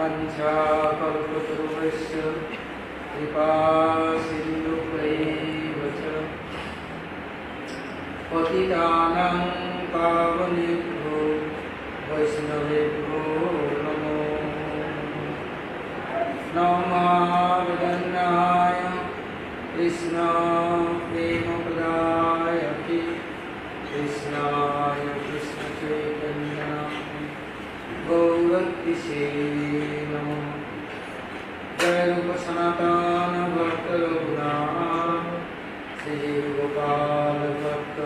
वाञ्छाकल्पतरुभ्यश्च कृपा सिन्धुभ्यैव च पतितानां पावनेभ्यो वैष्णवेभ्यो नमो नमः कृष्ण प्रेमप्रदायते कृष्णाय कृष्ण चैतन्य गौरतिसे नमः जय रूप सनातन भक्त रघुनाथ श्री गोपाल भक्त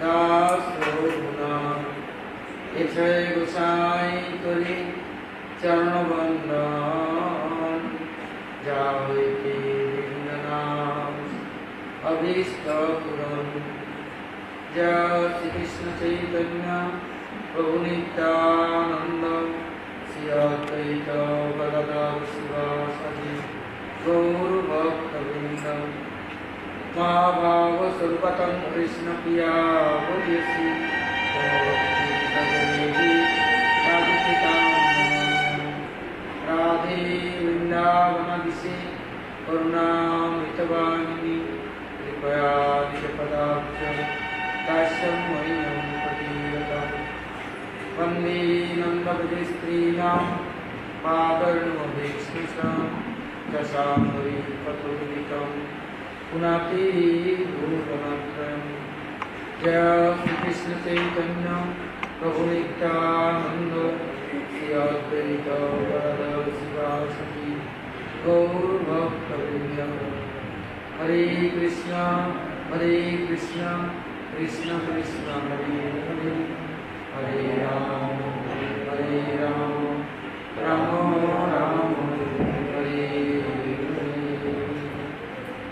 दास रघुनाथ इच्छय गोसाई करी चरण वंदन जावे के वृंदनाथ अभीष्ट पूरन जय श्री कृष्ण चैतन्य प्रभु नित्यानंद श्री अद्वैत गदाधर शिवासादि गौर भक्तवृंद महाभाव स्वरूपतम कृष्ण प्रिया भोजसी राधे वृंदावनादिशे करुणामृतवाहिनी कृपया निजपदाब्ज दास्यं मह्यं प्रतीयताम् वन्दे नन्दव्रजस्त्रीणां पादर्णमभीक्ष्णसां दशाम्बरी पतुर्वितं पुनाति भूतनात्रयम् जय श्री कृष्ण चैतन्य प्रभु नित्यानंद श्री अद्वैत गदाधर शिवासादि गौर भक्तवृंद हरे कृष्ण कृष्ण कृष्ण हरे हरे हरे राम राम राम हरे हरे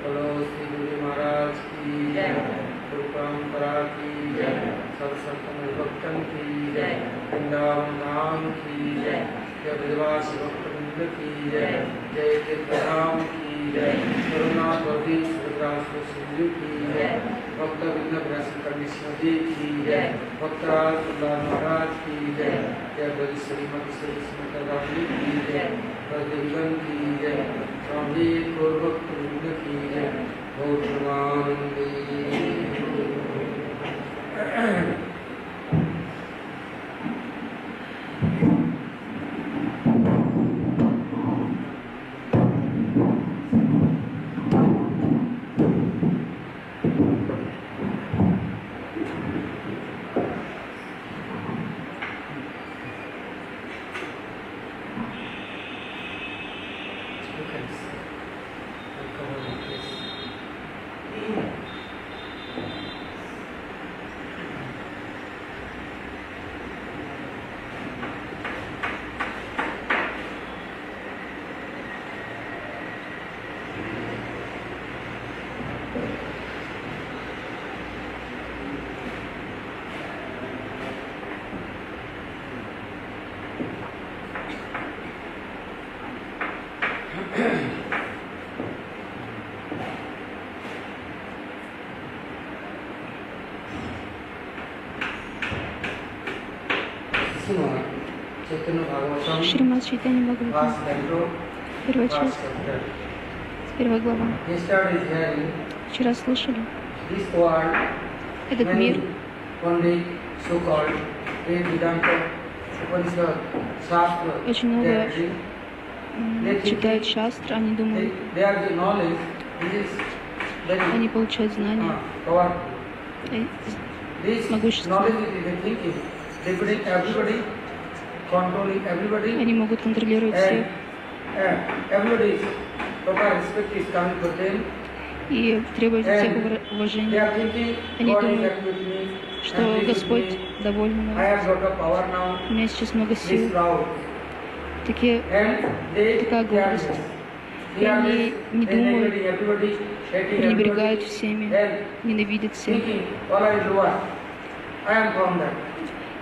बोलो श्री गुरु महाराज की जय परंपरा की जय सब संतन भक्तन की जय वृंदावन धाम की जय जय ब्रजवासी भक्तवृंद की जय जय तीर्थधाम की जय करुणावती सुभद्रासुर सिंधु की जय भक्तवृंद ब्रजशंकर विष्णु जी की जय भक्तराज प्रहलाद महाराज की जय जय ब्रज श्रीमती श्री स्मृति की जय ब्रजगण की जय स्वामी गौर भक्तवृंद की जय गौरवानंदी Шримад Чайтанья Бхагаватам, первая часть, первая глава. Вчера слышали, этот мир, очень много читают шастры, они думают, они получают знания, могущество. Они могут контролировать всех. И требовать от всех уважения. Они думают, что Господь доволен нами. У меня сейчас много сил. Такая гордость. И они не думают, пренебрегают всеми, ненавидят всех.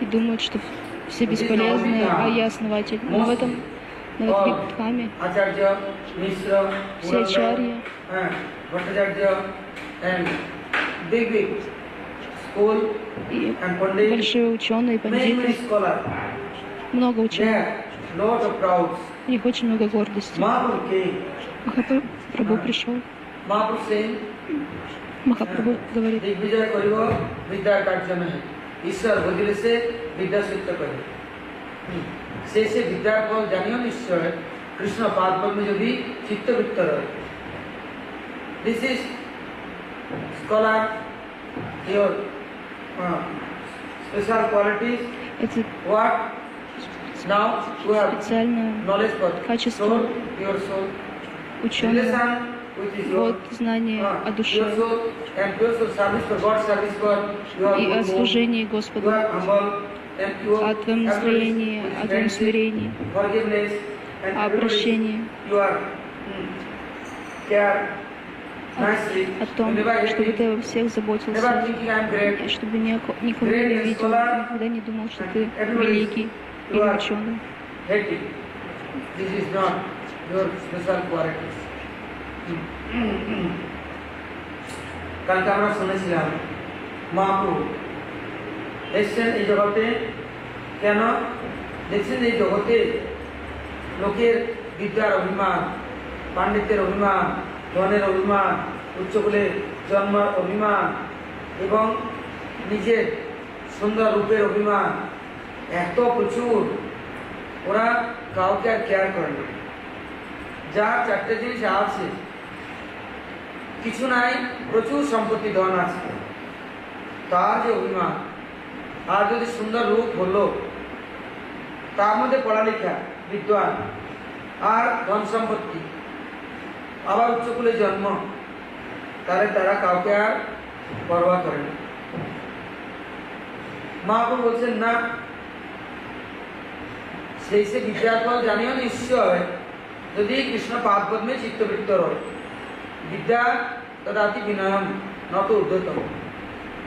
И думают, что все бесполезны, а я основатель. Но в этом Навадвипадхаме все ачарьи, и большие ученые, пандиты, много ученых. lot of crowds. У них очень много гордости. Mahaprabhu came. Махапрабху пришел. Mahaprabhu saying, Махапрабху говорит, Digvijay करियो विद्या कार्य में ईश्वर बदले से विद्या सिद्ध करे से विद्या को जानियो निश्चय कृष्ण पाद पद्म जो भी चित्त वृत्त रहे this is scholar your special qualities это what now we have специальное knowledge for качество soul your soul ученого, relation вот знание о душе your soul and your soul service for God, service for your и о служении you Господу, are humble and pure, о твоем настроении, о твоем смирении, forgiveness and о прощении, you are care nicely, о том, чтобы ты обо всех never заботился, thinking I am great, и чтобы никого не видел, никогда не думал, что ты великий или ученый. hating. This is not your special qualities. কালকে আমরা শুনেছিলাম মহাপ্রভু এসছেন এই জগতে কেন দেখছেন এই জগতে লোকের বিদ্যার অভিমান, পাণ্ডিত্যের অভিমান, ধনের অভিমান, উচ্চকুলের জন্মের অভিমান এবং নিজের সুন্দর রূপের অভিমান এত প্রচুর, ওরা কাউকে আর কেয়ার করে না। যার চারটে জিনিস আছে, কিছু নাই, প্রচুর সম্পত্তি ধন আছে, তার যে অভিমান, আর যদি সুন্দর রূপ হলো, তার মধ্যে পড়ালেখা বিদ্বান আর ধন সম্পত্তি, আবার উচ্চকুলে জন্ম, তাহলে তারা কাউকে আর পরোয়া করে না। মহাপ্রভু বলছেন না, সেই সে বিদ্যার ফল জানিও নিশ্চয় যদি কৃষ্ণ পাদ পদ্মে চিত্তবৃত্ত রয়। বিদ্যা তদাতি বিনয়ম নত ঊর্ধ্বতম।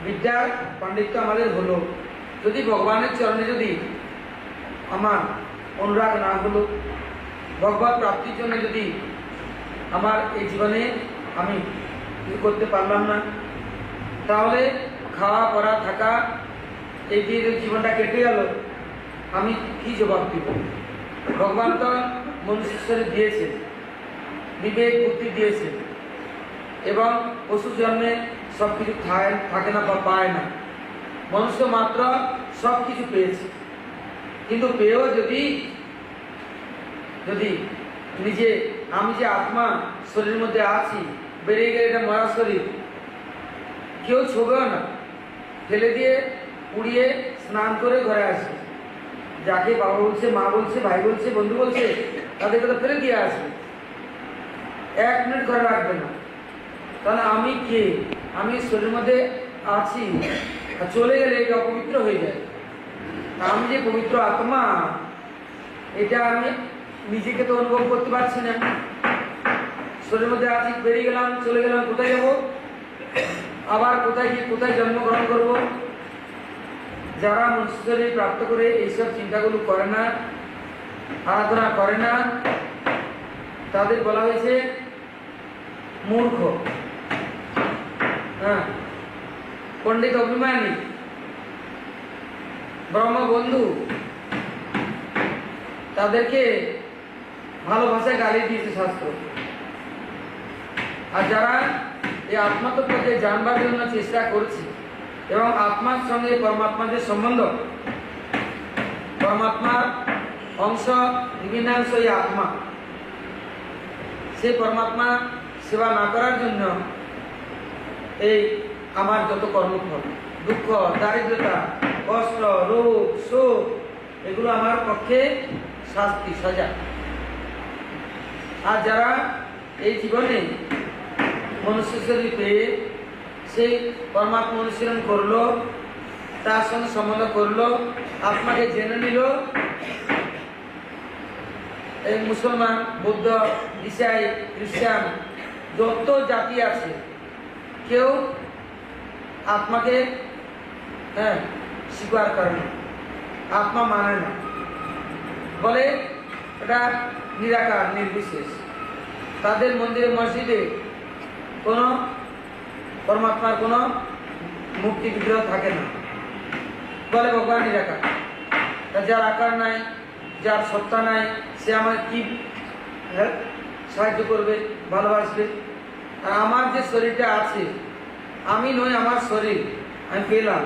বিদ্যার পাণ্ডিত্য আমাদের হলো, যদি ভগবানের চরণে যদি আমার অনুরাগ না হলো, ভগবত প্রাপ্তির জন্য যদি আমার এই জীবনে আমি করতে পারলাম না, তাহলে খাওয়া পড়া থাকা এই দিয়ে জীবনটা কেটে গেল, আমি কি জবাব দিব? ভগবান তো মনুষ্য শরীর দিয়েছে, বিবেক বুদ্ধি দিয়েছে, এবং পশু জন্মে সব কিছু থাকে না বা পায় না, মনুষ্য মাত্র সব কিছু পেয়েছে, কিন্তু পেয়েও যদি যদি নিজে আমি যে আত্মা শরীরের মধ্যে আছি, বেরিয়ে গেলে এটা মরা শরীর, কেউ ছোবেও না, ফেলে দিয়ে পুড়িয়ে স্নান করে ঘরে আসে। যাকে বাবা বলছে, মা বলছে, ভাই বলছে, বন্ধু বলছে, তাদেরকে তো ফেলে দিয়ে আসবে, 1 মিনিট ঘরে রাখবে না। তাহলে আমি কে? আমি শরীরের মধ্যে আছি, আর চলে গেলে এটা অপবিত্র হয়ে যায়। আমি যে পবিত্র আত্মা, এটা আমি নিজেকে তো অনুভব করতে পারছি না। শরীরের মধ্যে আছি, বেরিয়ে গেলাম, চলে গেলাম, কোথায় যাব? আবার কোথায় গিয়ে কোথায় জন্মগ্রহণ করব? যারা মনুষ্য শরীর প্রাপ্ত করে এইসব চিন্তাগুলো করে না, আরাধনা করে না, তাদের বলা হয়েছে মূর্খ। হ্যাঁ, পণ্ডিত অভিমানী, ব্রহ্মবন্ধু, তাদেরকে ভালো ভাষায় গালি দিয়েছে শাস্ত্র। আর যারা এই আত্মতত্ত্বকে জানবার জন্য চেষ্টা করছে এবং আত্মার সঙ্গে পরমাত্মার যে সম্বন্ধ, পরমাত্মার অংশ বিভিন্নাংশ এই আত্মা, সেই পরমাত্মা সেবা না করার জন্য এই আমার যত কর্মফল, দুঃখ, দারিদ্রতা, কষ্ট, রোগ, শোক, এগুলো আমার পক্ষে শাস্তি, সাজা। আর যারা এই জীবনে মনুষ্য শরীর পেয়ে সেই পরমাত্মা অনুশীলন করলো, তার সঙ্গে সম্বন্ধ করলো, আত্মাকে জেনে নিল, এই মুসলমান, বৌদ্ধ, ইসাই, খ্রিস্টান, যত জাতি আছে, কেউ আত্মাকে স্বীকার করে না, আত্মা মানে না, বলে এটা নিরাকার, নির্বিশেষ। তাদের মন্দিরে মসজিদে কোনো পরমাত্মার কোনো মুক্তি বিগ্রহ থাকে না, বলে ভগবান নিরাকার। যার আকার নাই, যার সত্তা নাই সে আমার কি সাহায্য করবে, ভালোবাসবে? আর আমার যে শরীরটা আছে, আমি নই, আমার শরীর, আমি পেলাম।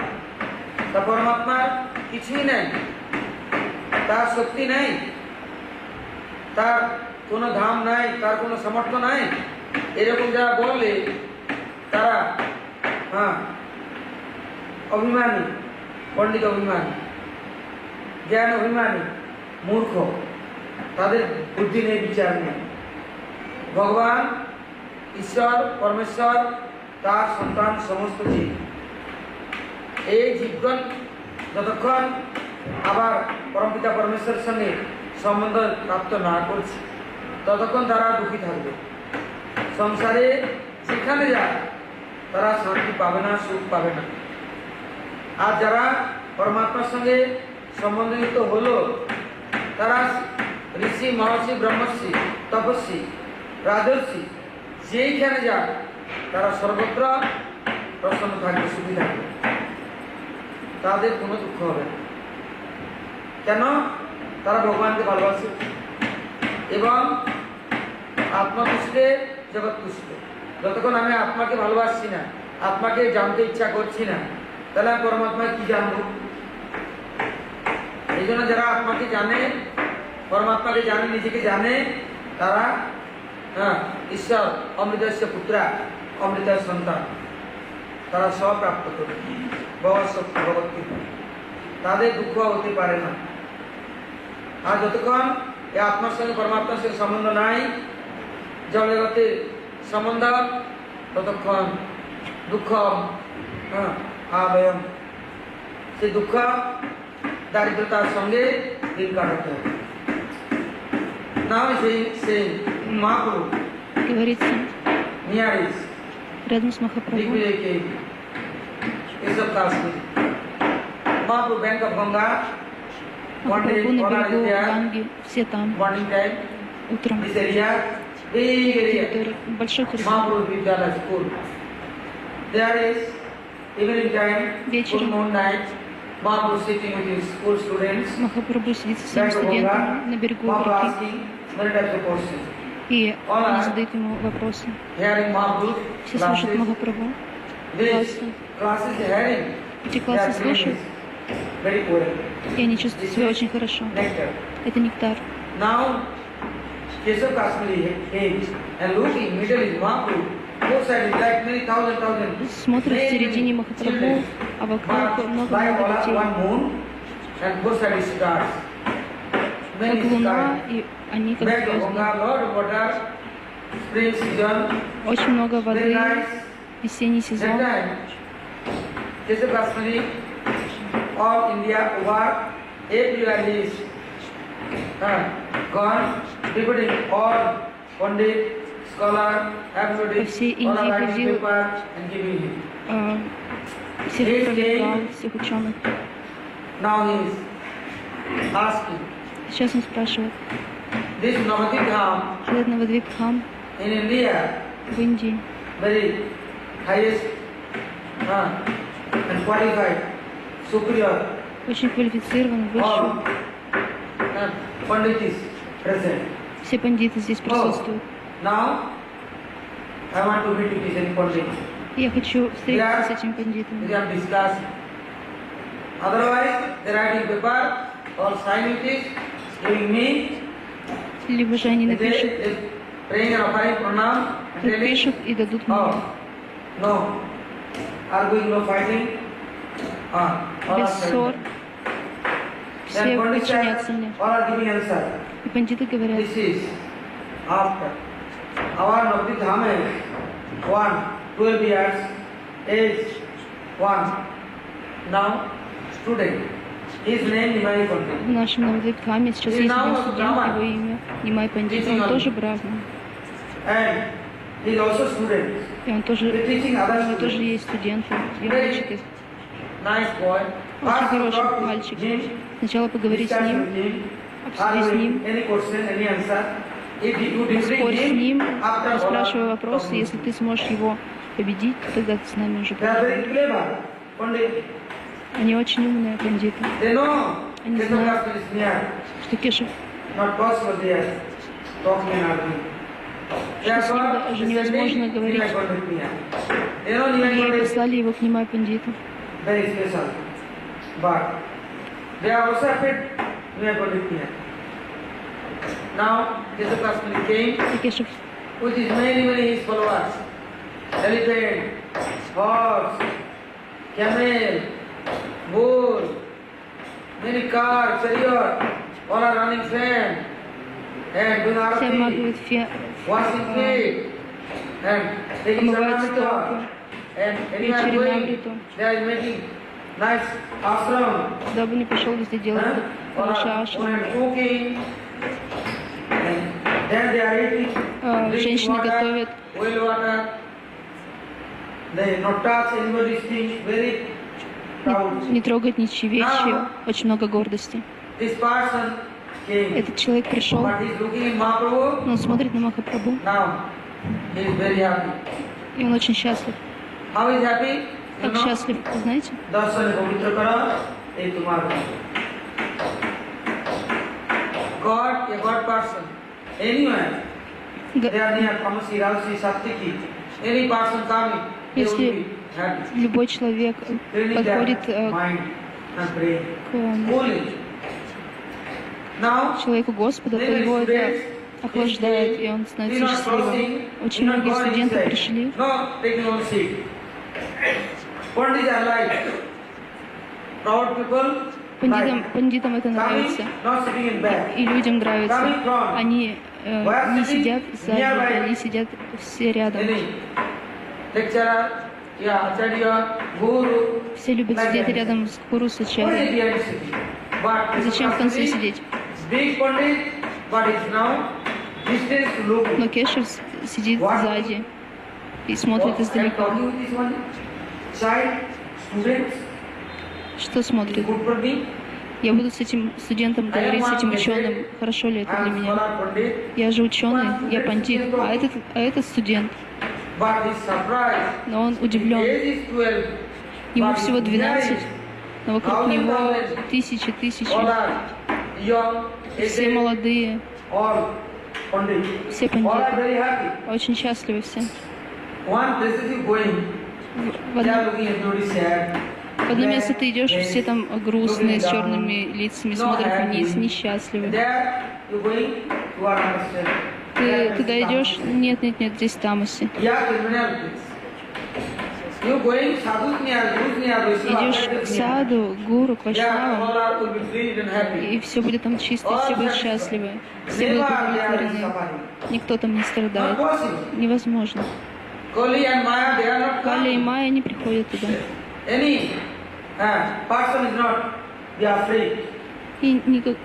তা পরমাত্মার কিছুই নেই, তার শক্তি নেই, তার কোনো ধাম নাই, তার কোনো সামর্থ্য নাই, এরকম যারা বললে তারা অভিমানী, পণ্ডিত অভিমানী, জ্ঞান অভিমানী, মূর্খ, তাদের বুদ্ধি নেই, বিচার নেই। ভগবান ঈশ্বর পরমেশ্বর তার সন্তান সমস্ত জীব। এই জীবগণ যতক্ষণ আবার পরমপিতা পরমেশ্বরের সঙ্গে সম্বন্ধ প্রাপ্ত না করছে ততক্ষণ তারা দুঃখী থাকবে। সংসারে যেখানে যায় তারা শান্তি পাবে না, সুখ পাবে না। আর যারা পরমাত্মার সঙ্গে সম্বন্ধিত হলো তারা ঋষি, মহর্ষি, ব্রহ্মর্ষি, তপস্বী, রাজর্ষি, যেইখানে যায় তারা সর্বত্র প্রসন্ন থাকবে, সুখী থাকবে, তাদের কোনো দুঃখ হবে না। কেন? তারা ভগবানকে ভালোবাসে এবং আত্মতুষ্টে জগৎ তুষ্ট। যতক্ষণ আমি আত্মাকে ভালোবাসছি না, আত্মাকে জানতে ইচ্ছা করছি না, তাহলে আমি পরমাত্মাকে কি জানবো? এই জন্য যারা আত্মাকে জানে, পরমাত্মাকে জানে, নিজেকে জানে, তারা ঈশ্বর অমৃতস্য পুত্রা, অমৃতের সন্তান, তারা সব প্রাপ্ত করবে ভগবৎ শক্তি, ভগবৎ কৃপা। তাদের দুঃখ হতে পারে না। আর যতক্ষণ এই আত্মার সঙ্গে পরমাত্মার সঙ্গে সম্বন্ধ নাই, জগতের সম্বন্ধ, ততক্ষণ দুঃখ আবয়ম, সেই দুঃখ দারিদ্রতার সঙ্গে দিন কাটাতে হবে। না সেই মহাপুরু Говорится, নিয়ারিস рядом с Махапрабху, এসব কাজ করি। মহাপুরু bank of Ganga, Махапрабху на берегу Ганги, все там, morning time, утром, this area, big area, территория, большой территорий. Mahaprabhu Vidyalaya School. There is evening time, Вечером. full moon night, Mahaprabhu sitting with his school students, Махапрабху сидит со своими Bank of студентами Ganga, на берегу Mahaprabhu реки, asking many types of questions. и они задают ему вопросы. Hearing Mahaprabhu Все слушают classes, Махапрабху. these Классы. classes hearing, Эти they классы are слушают, feeling very poor. и они чувствуют себя очень хорошо. Nectar. Это нектар. Now, Keshav Kashmiri came and looking, middle is Mahaprabhu, both sides is like many thousand, Смотрят в many, середине many Махапрабху, children. а вокруг But много like детей. one moon and both sides is stars. Many Как луна, stars. и они как Bank of звезды. Ganga, lot of water, spring season, Очень много very воды, nice. весенний That сезон. time, Keshav Kashmiri, all India over, everywhere he is gone, distributing all Pandit, scholar, everybody, По всей all Индии are writing ходил. paper and giving him. Всех пролетал, всех ученых. Now he is asking, Сейчас он спрашивает, this Navadvip Dham этот Навадвипхам in India, в Индии very highest and qualified, superior, очень квалифицирован, высший. all Pandit is present. Все пандиты здесь присутствуют. Now, I want to meet with this Pandit. Я хочу встретиться с этими пандитами. We have discussed. Otherwise, they writing paper or sign with it, giving me. Либо же они напишут, They praying and offering pranam and telling, напишут и дадут мне. oh, no, arguing, no fighting. All Без are ссор. surrender. Все Then Pandit подчинятся said, мне. all are giving answer. И пандиты говорят, This is after our Navadvip Dham is 12 years, age 1. Now, student. His name Nimai Pandit. в нашем Навадвипхаме сейчас есть один студент, его имя Нимай Пандит, он тоже браман. And he is also student. И он тоже, He is teaching у other него тоже students. есть студенты, и Very учат их. nice boy. Очень First you хороший talk мальчик. with him, Сначала поговорить с discuss ним, with him, обсуди с argue ним, any question, any answer. If you defeat спорь с ним, him, after спрашивай all, вопросы. talk Если ты сможешь его победить, тогда ты с нами уже They are very поговоришь. clever. Pandit. Они очень умные пандиты. They know Они Keshav знают, Kashmiri is near. что Кешев not possible they are talking and arguing. что с ним даже невозможно говорить. И послали его к Нимай Пандиту. Very special. But they are also afraid Nimai Pandit. Now, Kesavasmani came И Кешев with his many his followers. Elephant, horse, camel, bull, many cars, chariot, all are running fan and doing все arati, обмахивают washing feet and taking омывают Sarnamrita. стопы. And anywhere Вечеринам going, Амриту. they are making nice ashram. Куда бы ни пошел, везде делают хороший ашрам. Cooking. And then they are eating. Женщины готовят. Well water. They not touch anybody's things. Very proud. Не трогать ничьи вещи. Очень много гордости. This person came. Этот человек пришел, But he's looking in Mahaprabhu. но он смотрит на Махапрабху, Now he is very happy. и он очень счастлив. How is happy? Как счастлив, вы знаете? Darshan Pavitra Kara. Hey, tomorrow. God, a God person. Anywhere. They are near Kamasi, Rausi, Sattiki. Any person coming, they will Если be happy. любой человек Training подходит their mind and brain. к Fully. Now, человеку Господа, то его это охлаждает, и он становится счастливым. Очень многие студенты пришли, no, taking on seat. Pandits are like proud people. пандитам это нравится, Coming, not sitting in back. и людям нравится. Они не сидят сзади, они сидят все рядом. Any lecturer, yeah, acharya, guru. Все любят сидеть рядом с гуру, с What is ачарьей. behind sitting? But Зачем в конце сидеть? big pandit, but it's now distance to look. Но Кешев сидит сзади и смотрит издалека. Talking with this one child, students, Что смотрит? good for me. Я буду с этим студентом говорить, с этим ученым, хорошо ли это I для am меня? scholar pandit, Я же ученый, я пандит, а этот студент. but he's surprised. Но он His удивлен. age is 12. Ему but всего his 12, eyes, но вокруг него тысячи. all are young, Все aged, молодые, all pandit. все All are пандиты. very happy. Очень счастливы все. One place is going, В they are одно, looking at everybody sad. в одно место ты идешь, все там грустные, с черными лицами, смотрят вниз, несчастливы. There you going, you are understand. Ты туда идешь, нет, здесь тамаси. Yeah, criminal place. You going sadhus near, gurus near, Идешь к саду, гуру, к Yeah, вайшнавам, all are will be free and happy. и все будет там чисто, и все будут счастливы, все Never будут they are удовлетворены. suffering. Никто там не Not страдает. possible. Невозможно. Kali and Maya, they are not Кали и coming. Майя не приходят туда. Any person is not, they are free. И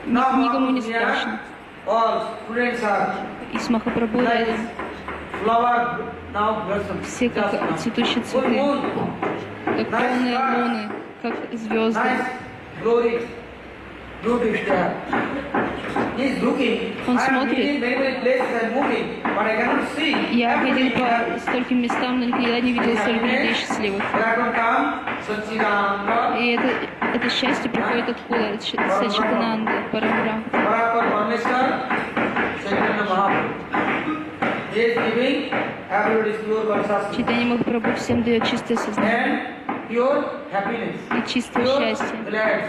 Now никому не Mahaprabhu near, страшно. all students are И с Махапрабху like рядом flower now blossom. все как Just now. цветущие Full цветы, moon, как полные луны, как звезды. nice glory, beauty is there. He is looking. Он I am смотрит. visiting many places and moving, but I cannot see. Я ходил Everybody is по happy. стольким местам, но никогда не видел столько людей счастливых. Raghavam, Satchidananda, И это счастье приходит откуда? От Сачитананды, Парамбрам. Parapar Parmeshwar, Chaitanya Mahaprabhu. He is giving everybody is pure consciousness Читание Махапрабху всем дает чистое сознание and pure happiness, и чистое pure счастье, glad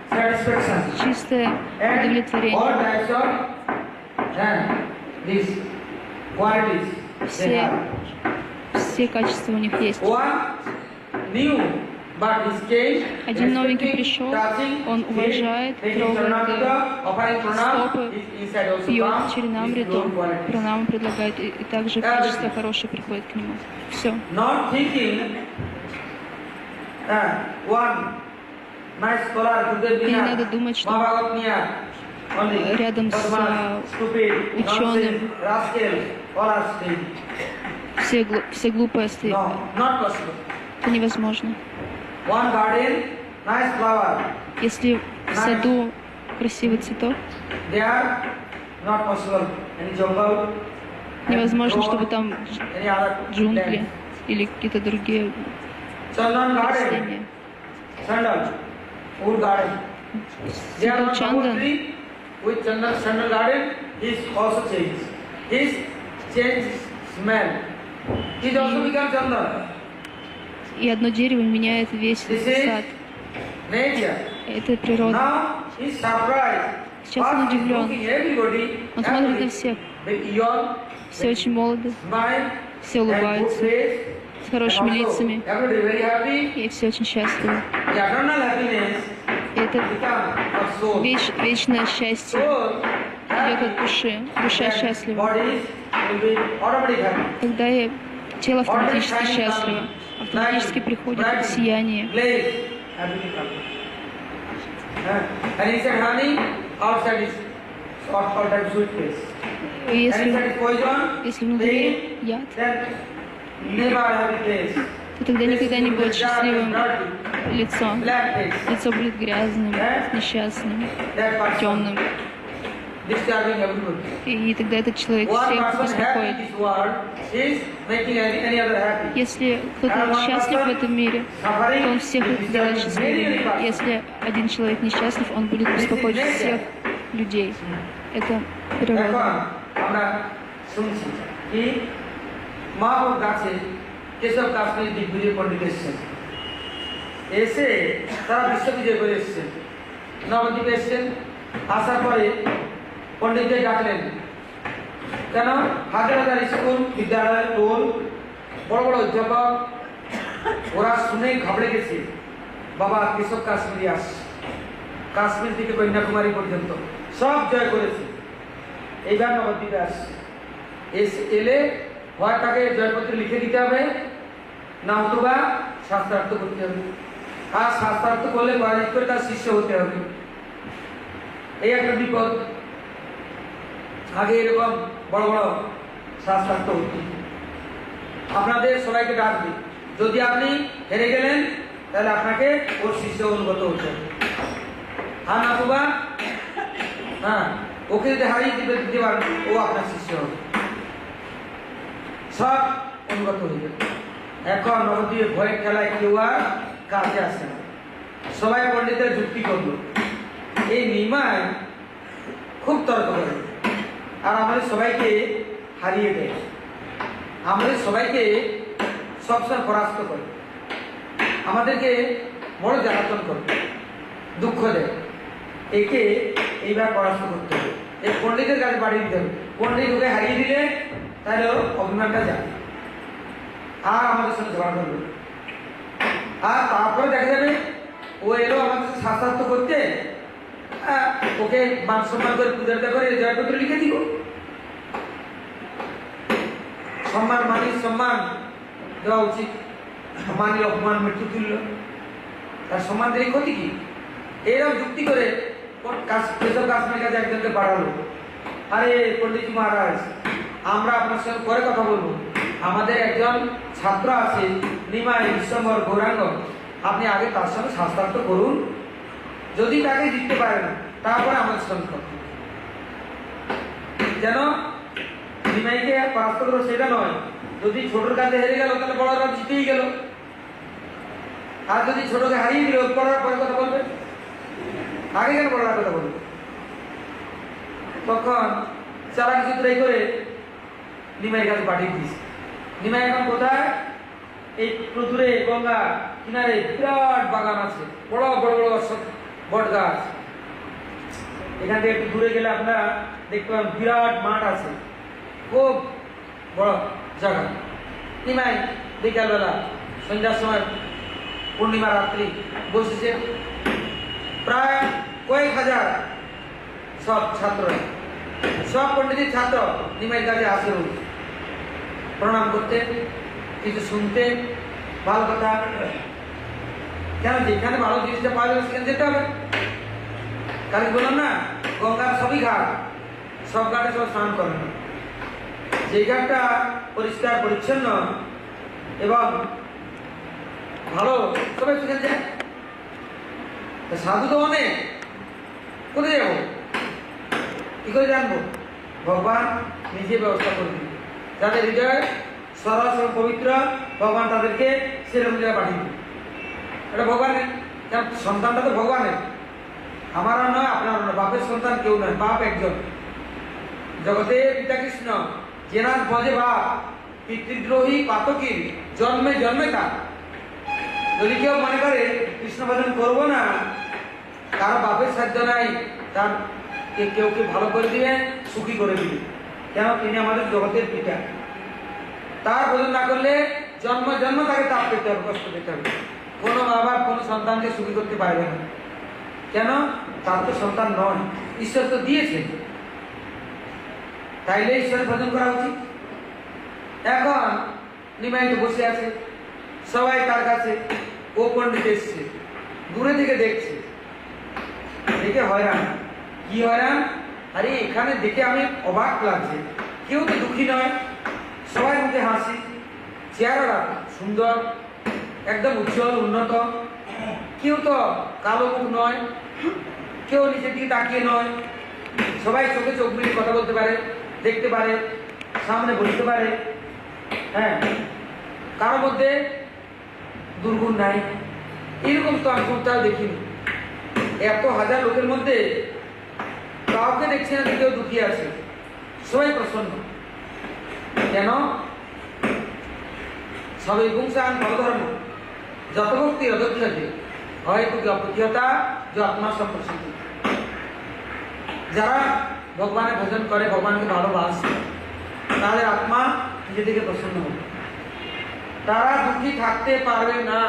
satisfaction, чистое and удовлетворение. all types of these qualities they Все, have. все качества у них есть. One new, but his case, Один новенький respecting, пришел, touching, он уважает, taking трогает pranamrita, offering pranam, стопы, his inside also пьет comes, his черенамриту, pure qualities. пранаму предлагает, и также качество хорошее приходит к нему. Все. Not thinking one nice scholar could И не надо думать, что рядом с ученым все глупые стоят. No, not possible. Это невозможно. One garden, nice flower. Если в саду красивый цветок, They are not possible. Any jungle, невозможно, чтобы там any other джунгли land. или какие-то другие Chandan garden, растения. sandal, wood garden. They are Цветок not чандан, tree, with Chandra Garden, he is also changed. His changed smell. He is also become Chandra. И одно дерево меняет весь This is сад. nature. Это природа. Now he is surprised. Сейчас он First he is удивлен. looking everybody, Он смотрит на всех. with young, Все очень молоды, smile, все and good улыбаются, face, с хорошими and also лицами, everybody very happy. и все очень счастливы. The eternal happiness Это become of soul. вечное счастье Soul идет от души. Душа and счастлива. bodies will be automatically happy. Когда тело автоматически счастливо, автоматически приходит сияние. Glaze, happy become. And inside honey, outside is all type sweet taste. И And inside is poison, если внутри яд, then never happy taste. то тогда никогда не будет счастливым лицо. Black taste. Лицо будет грязным, несчастным, That person темным. disturbing everybody. И тогда этот человек One всех person happy in беспокоит. this world is making any other happy. Если кто-то счастлив в этом мире, то он всех сделает счастливыми. Если один человек несчастлив, он будет беспокоить всех людей. Это এখন природа. আমরা শুনছি কি মাহবুব গাছে কেশব কাশ্মীর দিগ্বিজয় পণ্ডিত এসছেন, এসে তারা বিশ্ববিজয় করে এসছেন, নবদ্বীপে এসছেন। আসার পরে পণ্ডিতদের ডাকলেন, কেন হাজার হাজার স্কুল বিদ্যালয় টোল বড় বড় অধ্যাপক ওরা শুনে ঘাবড়ে গেছে, বাবা কেশব কাশ্মীরি আসছে, কাশ্মীর থেকে কন্যাকুমারী পর্যন্ত সব জয় করেছে, এইবার নবদ্বীপে আসছে। এলে হয় তাকে জয়পত্রে লিখে দিতে হবে, না অথবা শাস্ত্রার্থ করতে হবে। আর শাস্ত্রার্থ করলে পরাজিত করে তার শিষ্য হতে হবে। এই একটা বিপদ। আগে এরকম বড় বড় শাস্ত্রার্থ হতো। আপনাদের সবাইকে ডাকবে, যদি আপনি হেরে গেলেন তাহলে আপনাকে ওর শিষ্য অনুগত হতে হবে। আর নতুবা হ্যাঁ, ওকে যদি হারিয়ে দিতে পারেন ও আপনার শিষ্য হবে, সব অনুগত হয়ে যাবে। এখন নবদ্বীপে ভয়ের খেলায় কেউ আর কাছে আসে না, সবাই পণ্ডিতের যুক্তি করলো। এই নিমাই খুব তর্ক করে আর আমাদের সবাইকে হারিয়ে দেয়, আমাদের সবাইকে সবসময় পরাস্ত করে, আমাদেরকে বড় জ্বালাতন করে, দুঃখ দেয়। একে এইবার পরাস্ত করতে হবে, এই পণ্ডিতের কাছে পাঠিয়ে দিতে হবে। পণ্ডিত ওকে হারিয়ে দিলে তাহলে ওর অভিমানটা যাবে আর আমাদের সঙ্গে ঝগড়া করবে। আর তারপরে দেখা যাবে ও এলো আমাদের সাথে শাস্ত্রার্থ করতে, ওকে মান সম্মান করে পূজাটা করে জয়পত্র লিখে দিব। সম্মান মানির সম্মান দেওয়া উচিত, মানির অপমান মৃত্যু তুল্য, তার সম্মান দিয়ে ক্ষতি কি? এইরকম যুক্তি করে কেশব কাশ্মীর কাছে একজনকে পাঠালো, আরে পণ্ডিত মহারাজ, আমরা আপনার সঙ্গে পরে কথা বলবো, আমাদের একজন ছাত্র আছে নিমাই বিশ্বম্বর গৌরাঙ্গ, আপনি আগে তার সঙ্গে শাস্ত্রার্থ করুন, যদি তাকে জিততে পারেন তারপরে আমাদের সঙ্গে কথা। যেন নিমাইকে পরাস্ত করবো সেটা নয়, যদি ছোটর কাছে হেরে গেল তাহলে বড়রা জিতেই গেল, আর যদি ছোটকে হারিয়ে দিল বড়রা পরে কথা বলবে, আগে কেন বড়রা কথা বলবে? তখন চালাকি চিত্রাই করে নিমাইয়ের কাছে পাঠিয়ে দিয়েছে। নিমাই এখন কোথায়? এই প্রচুরে গঙ্গা কিনারে বিরাট বাগান আছে, বড় বড় বড় বট গাছ। এখান থেকে একটু দূরে গেলে আপনারা দেখতে পাবেন বিরাট মাঠ আছে, খুব বড় জায়গা। নিমাই বিকালবেলা সন্ধ্যার সময় পূর্ণিমা রাত্রি বসেছে, প্রায় কয়েক হাজার সব ছাত্ররা, সব পণ্ডিতের ছাত্র নিমাইয়ের কাছে আসে প্রণাম করতে, কিছু শুনতে, ভালো কথা। কেন যেখানে ভালো জিনিসটা পাওয়া যাবে সেখানে যেতে হবে। কালকে বললাম না, গঙ্গার সবই ঘাট, সব ঘাটে সব স্নান করে না, যে ঘাটটা পরিষ্কার পরিচ্ছন্ন এবং ভালো সবাই সেখানে যায়। সাধু তো অনেক, কোথায় যাবো, কি করে জানবো? ভগবান নিজে ব্যবস্থা করবে, যাদের হৃদয় সরস ও পবিত্র ভগবান তাদেরকে সেরকম জায়গায় পাঠিয়ে দেবে। এটা ভগবানের, সন্তানটা তো ভগবানের, আমারও নয় আপনারও নয়, বাপের সন্তান কেউ নয়, বাপ একজন, জগতে পিতা কৃষ্ণ, জেনার ভজে বাপ, পিতৃদ্রোহী পাতকীর জন্মে জন্মে তার। যদি কেউ মনে করে কৃষ্ণ ভজন করবো না, কারো বাপের সাধ্য নাই তার কেউ ভালো করে দিবে, সুখী করে দিবে, কেন তিনি আমাদের জগতের পিতা। তার ভজন না করলে জন্ম জন্ম তাকে তাপ পেতে হবে, কষ্ট পেতে হবে। কোনো মা বাপ কোনো সন্তানকে সুখী করতে পারবে না, কেন তার তো সন্তান নয়, ঈশ্বর তো দিয়েছে, তাইলে ঈশ্বরের ভজন করা উচিত। এখন নিমাইতে বসে আছে, সবাই তার কাছে, ও পণ্ডিত এসছে, দূরে থেকে দেখছে, দেখে হয়রান। কি হয়রান? আরে এখানে দেখে আমি অবাক লাগছে, কেউ তো দুঃখী নয়, সবাই মুখে হাসি, চেহারাটা সুন্দর, একদম উজ্জ্বল উন্নত, কেউ তো কালো মুখ নয়, কেউ নিচের দিকে তাকিয়ে নয়, সবাই চোখে চোখ মিলিয়ে কথা বলতে পারে, দেখতে পারে, সামনে বসতে পারে। হ্যাঁ, কারোর মধ্যে দুর্গুণ নাই, এরকম তো আমি কোথাও দেখিনি। এত হাজার লোকের মধ্যে কাউকে দেখছি না যে কেউ দুঃখী আছে, সবাই প্রসন্ন। কেন? সবাই পুংসান পরধর্ম, যত ভক্তি অদক্ষতে হয়তো কি অপ্রতিহতা যে আত্মা সম্প্রসিদ্ধি। যারা ভগবানের ভজন করে, ভগবানকে ভালোবাসে, তাদের আত্মা নিজে থেকে প্রসন্ন হবে, তারা দুঃখী থাকতে পারবে না।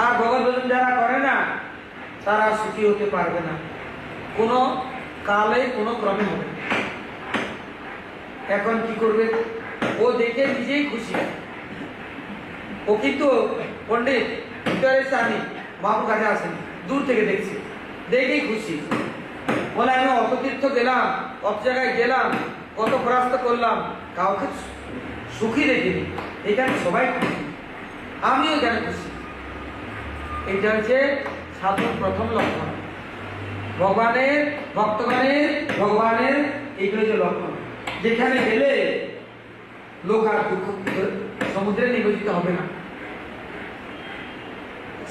আর ভগবত ভজন যারা করে না, তারা সুখী হতে পারবে না, কোনো কালে কোনো ক্রমে হবে। এখন কি করবে? ও দেখে নিজেই খুশি, ও কিন্তু পণ্ডিত ভিতরে স্বামী বাবু কাছে আসেনি, দূর থেকে দেখছি, দেখেই খুশি। বলে আমি অত তীর্থ গেলাম, অত জায়গায় গেলাম, কত পরাস্ত করলাম, কাউকে সুখী দেখিনি, এখানে সবাই খুশি, আমিও কেন খুশি। এটা হচ্ছে সাধুর প্রথম লক্ষণ, ভগবানের ভক্তগণের ভগবানের এইগুলো যে লক্ষণ। যেখানে গেলে লোক আর দুঃখ সমুদ্রে নিবেদিত হবে না,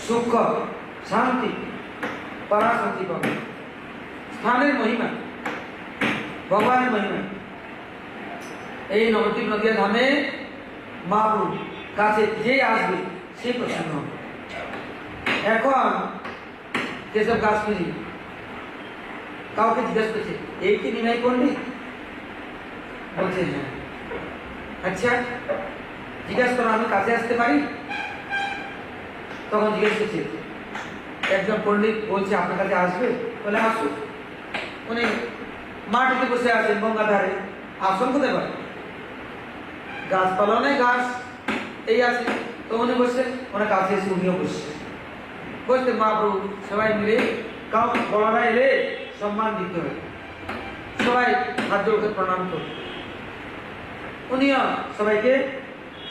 সুখ শান্তি পরাশান্তি পাবে। স্থানের মহিমা, ভগবানের মহিমা। এই নবদ্বীপ নদিয়া ধামে মহাপ্রভু কাছে যে আসবে সে প্রসন্ন হবে। এখন কেশব কাশ্মীরি কাউকে জিজ্ঞেস করছে, এই কি নিমাই পণ্ডিত? বলছে হ্যাঁ। আচ্ছা জিজ্ঞাসা করো, আমি কাছে আসতে পারি? তখন জিজ্ঞেস করছে, একজন পণ্ডিত বলছে আপনার কাছে আসবে, বলে আসুন। উনি মাটিতে বসে আছেন গঙ্গাধারে, আসন কোথায় পারে? গাছপালা নেই, গাছ এই আছে, তো উনি বসে, ওনার কাছে এসে উনিও বসছে। বলতে মহাপ্রভু সবাই মিলে কাউকে বড়রা এলে সম্মান দিতে হবে, সবাই হাত জোড়কে প্রণাম করবে। উনিও সবাইকে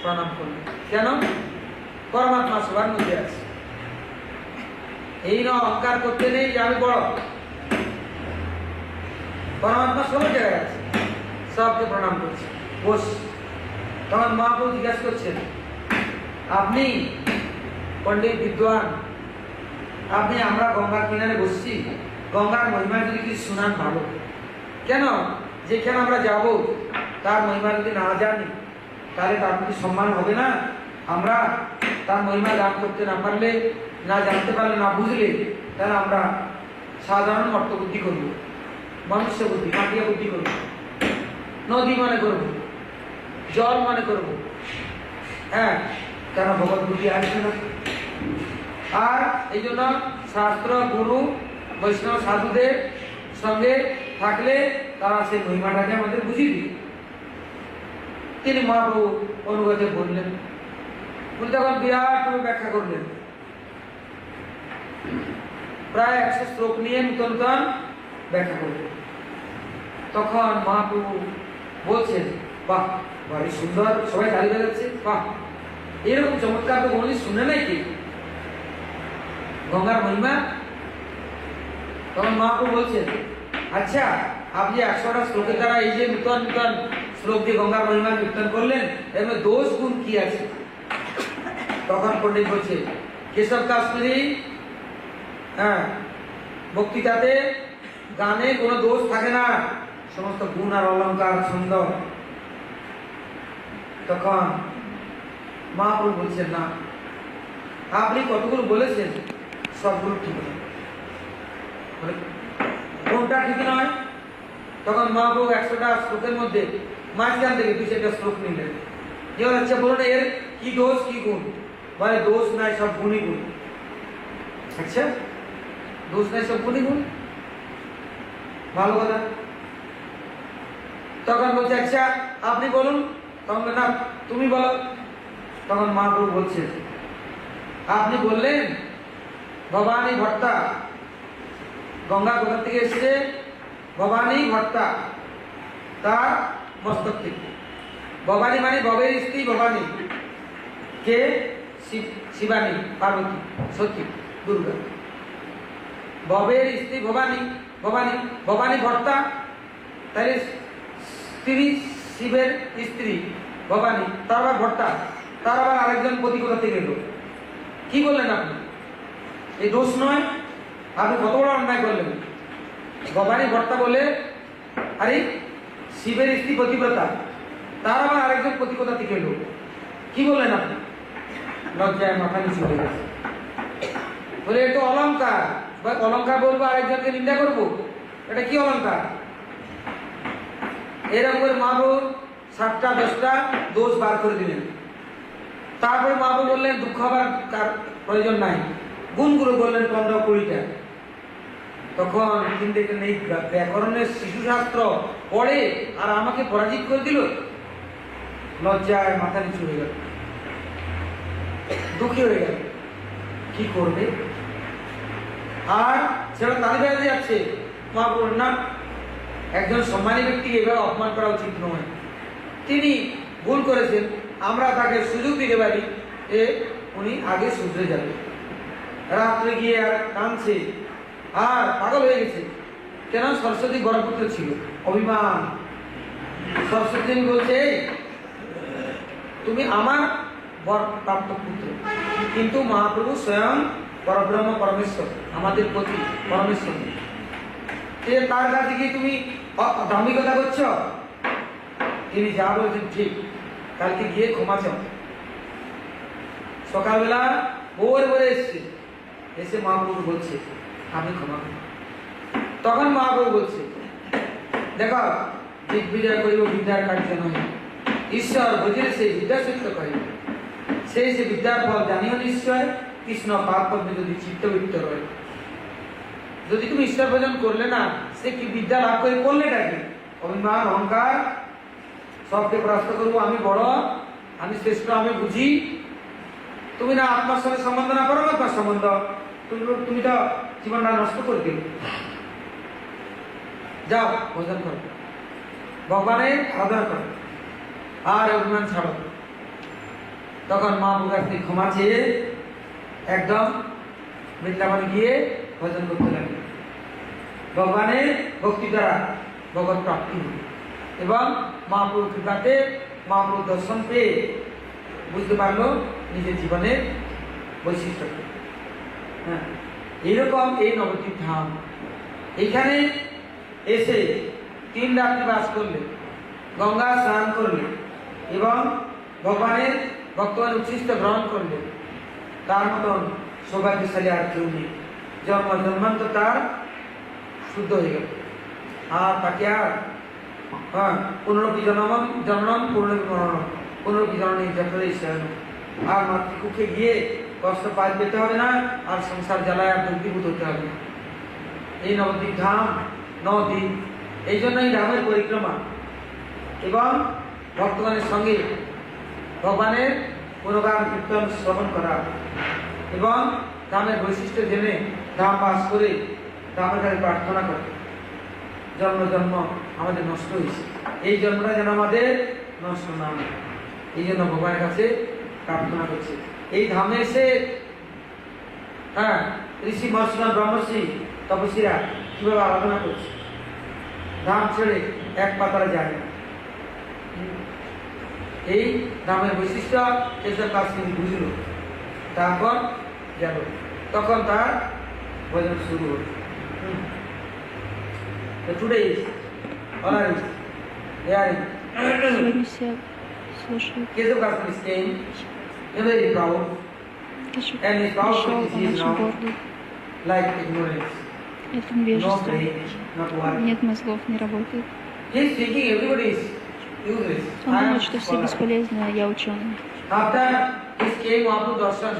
প্রণাম করবে। কেন? পরমাত্মা সবার মধ্যে আছে, এই না অহংকার করতে নেই যে আমি বড়, পরমাত্মা সবার জায়গায় আছে, সবকে প্রণাম করছে, বস। তখন মহাপ্রভু জিজ্ঞাসা করছেন, আপনি পণ্ডিত বিদ্বান, আপনি আমরা গঙ্গার কিনারে বসছি, গঙ্গার মহিমা যদি কিছু শোনান ভালো। কেন? যেখানে আমরা যাব তার মহিমা যদি না জানি, তাহলে তার প্রতি সম্মান হবে না। আমরা তার মহিমা লাভ করতে না পারলে, না জানতে পারলে, না বুঝলে, তাহলে আমরা সাধারণ অর্থ বুদ্ধি করব, মনুষ্য বুদ্ধি, মাটিয়া বুদ্ধি করব, নদী মনে করব, জল মনে করব। হ্যাঁ, কেন ভগবত বুদ্ধি আসবে না? আর এই জন্য শাস্ত্র, গুরু, বৈষ্ণব সাধুদের সঙ্গে থাকলে তারা সেই মহিমাটাকে আমাদের বুঝিয়ে দিবে। তিনি মহাপ্রভু অনুগতে বললেন, উনি তখন বিরাট ব্যাখ্যা করলেন, প্রায় 100 শ্লোক নিয়ে নূতন নূতন ব্যাখ্যা করলেন। তখন মহাপ্রভু বলছেন, বাহ ভারী সুন্দর, সবাই তালি বাজাচ্ছে, বাহ এরকম চমৎকার তো কোনদিন শুনে নাই কি গঙ্গার মহিমা। তখন মহাপ্রভু বলছেন, আচ্ছা আপনি 100টা শ্লোকের দ্বারা এই যে নূতন নূতন শ্লোক দিয়ে গঙ্গার মহিমা কীর্তন করলেন, এর মধ্যে দোষ গুণ কি আছে? তখন পণ্ডিত বলছে, কেশব কাশ্মীরি, হ্যাঁ বক্তৃতাতে গানে কোনো দোষ থাকে না, সমস্ত গুণ আর অলঙ্কার সুন্দর। তখন মহাপ্রভু বলছেন না, আপনি কতগুলো বলেছেন সবগুলো ঠিক নয়। কোনটা ঠিক নয়? তখন মহাপ্রভু 100টা শ্লোকের মধ্যে মাঝখান থেকে 2-3টা শ্লোক নিলেন। যেমন আচ্ছা বলুন এর কি দোষ কি গুণ? বলে দোষ নাই, সব গুণই গুণ। আচ্ছা, দোষ নাই, সব গুণই গুণ, ভালো কথা। তখন বলছে আচ্ছা আপনি বলুন। তখন না তুমি বলো। তখন মহাপ্রভু বলছে আপনি বললেন ভবানী ভট্টা, গঙ্গা কোথা থেকে এসছে? ভবানী ভট্টা, তার মস্তক থেকে। ভবানী মানে ভবের স্ত্রী ভবানী, কে? শিবানী, পার্বতী, সতী, দুর্গা। ভবের স্ত্রী ভবানী, ভবানী ভবানী ভট্টা, তাহলে স্ত্রী শিবের স্ত্রী ভবানী, তার আবার ভট্টা, তার আবার আরেকজন পতি কোথা থেকে এলো? কি বললেন আপনি? এই দোষ নয়? আপনি কত বড় অন্যায় করলেন। ভবানী ভট্টা বলে আরে শিবের স্ত্রী পতিব্রতা, তার আবার আরেকজন পতি কোথা থেকে এলো? কি বললেন আপনি? লজ্জায় মাথা নিচু হয়ে গেছে। বলে এটা অলঙ্কার, বা অলঙ্কার বলবো আরেকজনকে নিন্দা করবো? এটা কি অলঙ্কার? এরকম করে মহাপ্রভু 7টা 10টা দোষ বার করে দিলেন। তারপরে মহাপ্রভু বললেন দুঃখ হবার তার প্রয়োজন নাই, গুণগুলো বললেন 15-20টা। তখন তিনি দেখলেন এই ব্যাকরণের শিশুশাস্ত্র পড়ে আর আমাকে পরাজিত করে দিল। লজ্জায় মাথা নিচু হয়ে গেল, দুঃখী হয়ে গেল, কি করবে? আর সেটা তালি বেড়াতে যাচ্ছে। মহাপ্রভু না, একজন সম্মানী ব্যক্তিকে এভাবে অপমান করা উচিত নয়। তিনি ভুল করেছেন, আমরা তাকে সুযোগ দিতে পারি, উনি আগে শুধরে যাবে। রাত্রে গিয়ে আর কাঁদছে আর পাগল হয়ে গেছে। কেন? সরস্বতী বরপুত্র ছিল, অভিমান। সরস্বতী বলছে তুমি আমার বর প্রাপ্ত পুত্র, কিন্তু মহাপ্রভু স্বয়ং পরব্রহ্ম পরমেশ্বর, আমাদের প্রতি পরমেশ্বর। তার কাছে গিয়ে তুমি ধার্মিকতা করছো? তিনি যা বলছেন ঠিক, কালকে গিয়ে ক্ষমা চাও। সকালবেলা ভোর ভোরে এসে মহাপ্রভু বলছে আমি ক্ষমা করি। তখন মহাপ্রভু বলছে দেখো, দিগ্বিজয় করিব বিদ্যার কার্য নয়, ঈশ্বর বুঝিলে সেই বিদ্যা সত্য করিব। সেই যে বিদ্যার ফল জানিও নিশ্চয়, কৃষ্ণ পাপ পদ্মে যদি চিত্তবৃত্ত রয়। যদি তুমি ঈশ্বর ভজন করলে না, সে কি বিদ্যা লাভ করে করলে ডাকে? অভিমান, অহংকার, সবকে পরাস্ত করবো, আমি বড়, আমি শ্রেষ্ঠ, আমি বুঝি। তুমি না আত্মার সঙ্গে সম্বন্ধ, না পরমাত্মার সম্বন্ধ, তুমি তো জীবনটা নষ্ট করে দিলে। যাও ভজন করো, ভগবানের আরাধনা করো, আর অভিমান ছাড়ো। তখন মা বুঝাতে ক্ষমা চেয়ে একদম বৃন্দাবনে গিয়ে ভজন করতে লাগবে। ভগবানের ভক্তি দ্বারা ভগবত প্রাপ্তি হবে এবং মহাপ্রভু কৃপাতে মহাপ্রভু দর্শন পেয়ে বুঝতে পারলো নিজের জীবনের বৈশিষ্ট্য। হ্যাঁ, এইরকম এই নবদ্বীপ ধাম, এইখানে এসে 3 রাত্রি বাস করলে, গঙ্গা স্নান করলে এবং ভগবানের ভক্তগণ উচ্ছিষ্ট গ্রহণ করলে, তার মতন সৌভাগ্যশালী আর কেউ নেই। জন্ম জন্মান্তর তার শুদ্ধ হয়ে গেল, আর তাকে আর পুনরপি জনম জননম পুনরপি মরণম পুনরপি জননী যথরে শয়ন, আর মাতৃকুক্ষে গিয়ে কষ্ট পাই পেতে হবে না, আর সংসার জ্বালায় আর দুর্গীভূত হতে হবে না। এই নবদ্বীপ ধাম 9 দিন, এই জন্যই ধামের পরিক্রমা এবং ভক্তগণের সঙ্গে ভগবানের গুণগান কীর্তন শ্রবণ করা এবং ধামের বৈশিষ্ট্য জেনে ধাম বাস করে ধামের কাছে প্রার্থনা করে। জন্ম জন্ম আমাদের নষ্ট হয়েছে, এই জন্মটা যেন আমাদের নষ্ট না হয়, এই জন্য ভগবানের কাছে প্রার্থনা করছে। এই ধামে এসে ঋষি মহর্ষিগণ ব্রহ্মর্ষি তপস্বীরা কিভাবে আরাধনা করছে, ধাম ছেড়ে এক পাতারা যায় না। এই ধামের বৈশিষ্ট্য এসব কাজ তিনি বুঝল, তারপর গেল, তখন তার ভজন শুরু হল। So today is, all are hearing. Сегодня все слушают. Kesav Goswami came, he was very proud, Кешев and his proud пришел, is он he is очень now гордый. like ignorance. Это No невежество. brain, not work. Нет мозгов, не работает. He is thinking everybody is useless. Он I am думает, что все scholar. бесполезны, а я ученый. After he came Mahaprabhu Darshan,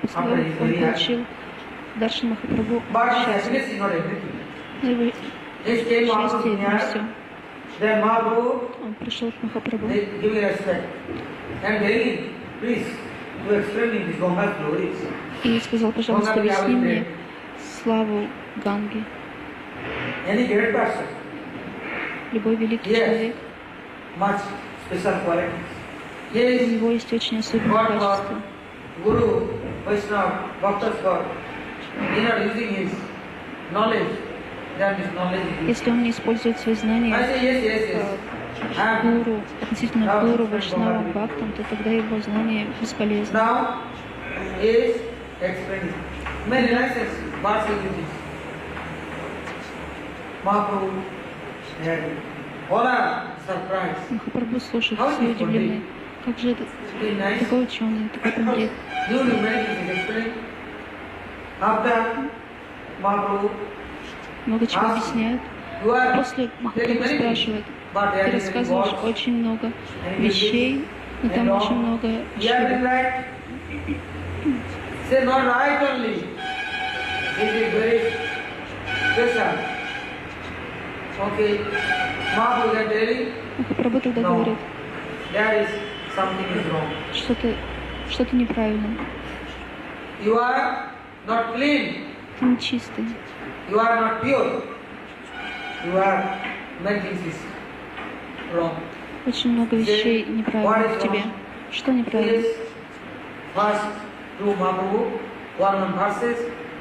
После after того, he is как он very happy. получил Даршан Махапрабху, But his счастье. happiness is not everything. Но его He came Mahaprabhu счастье это не все. near, then Mahaprabhu Он пришел к Махапрабху they give me respect and telling him, please, to explain me this Ganga's glories. и сказал, пожалуйста, объясни мне славу Ганги. Any great person, Любой великий Yes. человек, much special qualities. He у is него есть очень особенные God качества. God, Guru, Vaishnava, Bhaktas God. He not using his knowledge, then his knowledge is Если он не использует свои I знания say yes, yes, yes. I am гуру, относительно гуру, вайшнавам, бхактам, то тогда его знания бесполезны. now is explaining. Many realize what is this. Mahaprabhu had all are surprised. Махапрабху слушает, How is все this удивлены. Как же это Very nice. такой ученый, такой пандит? New many things is explained. After Mahaprabhu, Много чего объясняет. you are После telling Махапрабху many things, спрашивает, but they ты are рассказываешь involved. очень много вещей, но там очень много You are ошибок. right. Say not right only. This is very special. Okay. Mahaprabhu is telling, Махапрабху тогда no, говорит, there is something is wrong. что-то неправильно, You are not clean. ты нечистый, You are not pure. You are many things is wrong. очень много вещей неправильных в тебе. Что неправильно? Yes. First, to Mahaprabhu, 1 verses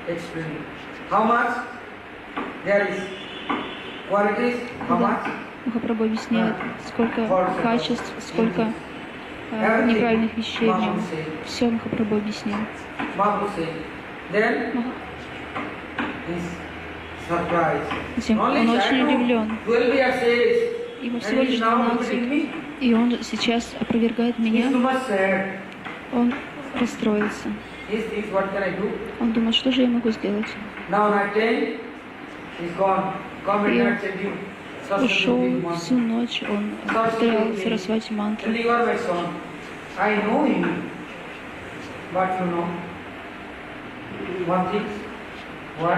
explaining. How much there is qualities, how Да. much Махапрабху объясняет, сколько качеств, сколько неправильных вещей в нем. Все Махапрабху объяснил. Mahaprabhu said. Then is surprised. Затем он Only очень child, удивлен. 12 years age, Ему and всего he is лишь now 12, repeating me. и он сейчас опровергает He is меня. too much sad. Он расстроился. He thinks, what can I do? Он думает, что же я могу сделать? Now night 10 is gone. Come И and он night chanting. ушел всю ночь, он повторял Сарасвати мантру. You are my son. I know you. But you know. One thing. What?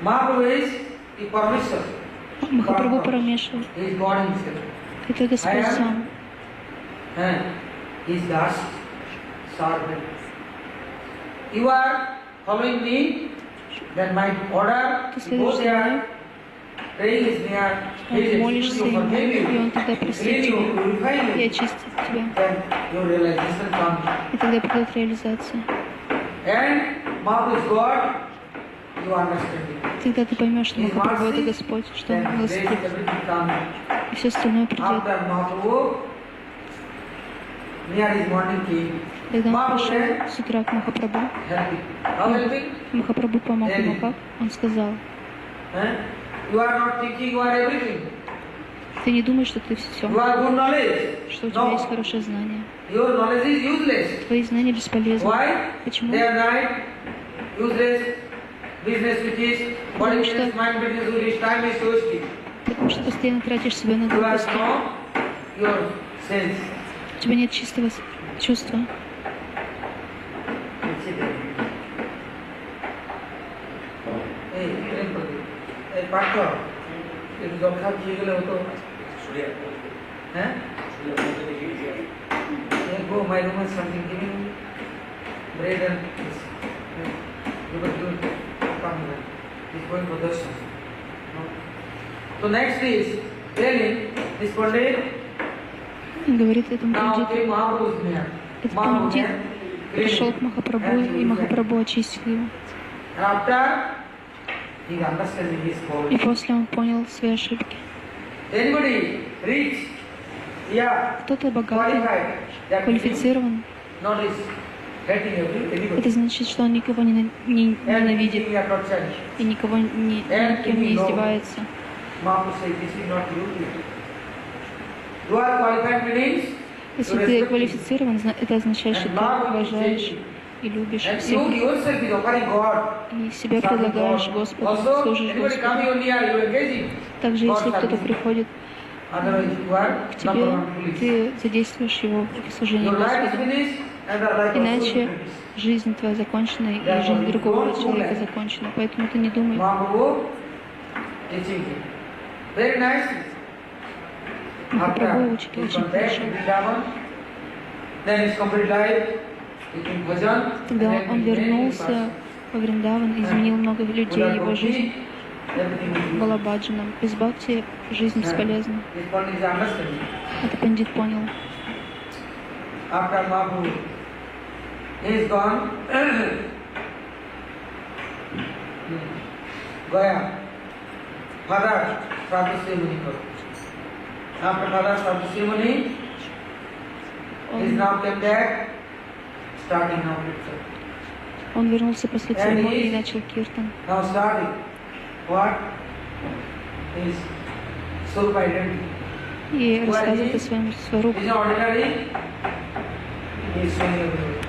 Mahaprabhu is the Parmeshwar. Махапрабху Парамешвар. He is God himself. Это Господь сам. And he is dust, servant. You are following me, then my order, Ты go следуешь за there, мной, praying is near, he ты is молишься excuse you, ему, forgive и you, он тогда clean простит you, тебя purify и you, очистит тебя. then your realization comes. И тогда придет реализация. And Mahaprabhu is God, you understand it. Тогда ты поймешь, что He is Махапрабху это mercy, Господь, что Он then grace, милостив, everything comes. и все остальное придет. After Mahaprabhu, near his morning came. Когда он Mahaprabhu пришел said, с утра к Махапрабху, helping. How helping? Махапрабху помог ему как? Он сказал, You are not thinking you are everything. ты не думаешь, что ты все, You are good knowledge. что у тебя есть No, хорошее знание. your knowledge is useless. Твои знания бесполезны. Why? Почему? Day and night, useless. Business which is body Потому что- business, mind business, which is time is wasted. Потому что постоянно тратишь себя на You have глупости. no your sense. У тебя нет чистого чувства. Hey, hey, Partner, if you don't have jiggle, auto. Hey, go, my room has something. Give me bread and this. You will do it. Come here. He's going for darshan. No. So next is telling this Pandit. Говорит этому Now пандиту. came Mahaprabhu is near. Этот Mahaprabhu пандит had пришел к cleaning Махапрабху, and и he Махапрабху очистил его. And after he understanding his fault. И после он понял свои ошибки. Anybody rich, yeah, Кто-то богатый, qualified, that квалифицирован, not is hating everybody. Это значит, что он никого не ненавидит And torture. и никого никем не издевается. Mahaprabhu said, this is not you. You are qualified meanings. Если ты квалифицирован, это означает, что ты уважаешь и любишь And всех. you yourself is offering God. И себя предлагаешь Господу, Also, служишь anybody Господу. coming only are you engaging? Также, если кто-то приходит Otherwise, you are к number тебе, one police. ты задействуешь его в служении Your life is Господу. finished and the life also Иначе is finished. жизнь твоя закончена, и жизнь другого человека закончена. Поэтому ты не думай. Mahaprabhu teaching him. Very nice. Махапрабху учит he очень come back хорошо. to Vrindavan, then his complete life, taking bhajan, Когда and он then he вернулся во Вриндаван, изменил много людей, его жизнь everything была баджаном. Без бхакти жизнь бесполезна. This one is understanding. Это пандит понял. After Mahaprabhu is gone, Gaya, Father Sadhu Sevani. After Father Sadhu Sevani, is now came back, starting now picture. Он вернулся после церемонии и начал киртан. Now starting, what is Surupa identity? И рассказывает о своем Is сварупе. not ordinary, he is showing everywhere.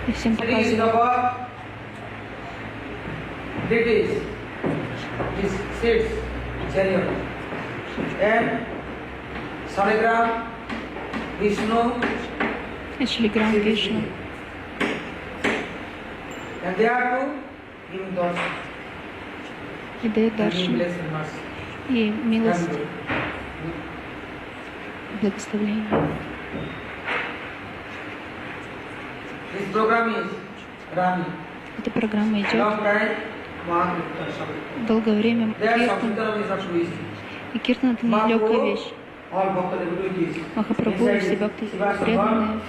И всем Sitting in the показывает. bar, deities, his seats, chariot, and Saligram, Vishnu, Шилиграм Sri Вишну. Vishnu. And they are to giving darshan, И дает giving даршан. blessing mercy. И милость, Everywhere. благословение. This program is running. Эта программа идет Long time, Mahakirtan Sankirtan. долгое время. There Киртан. Sankirtan is not so easy. И киртан это не легкая вещь. All Bhakta devotees. Махапрабху и все бхакты преданные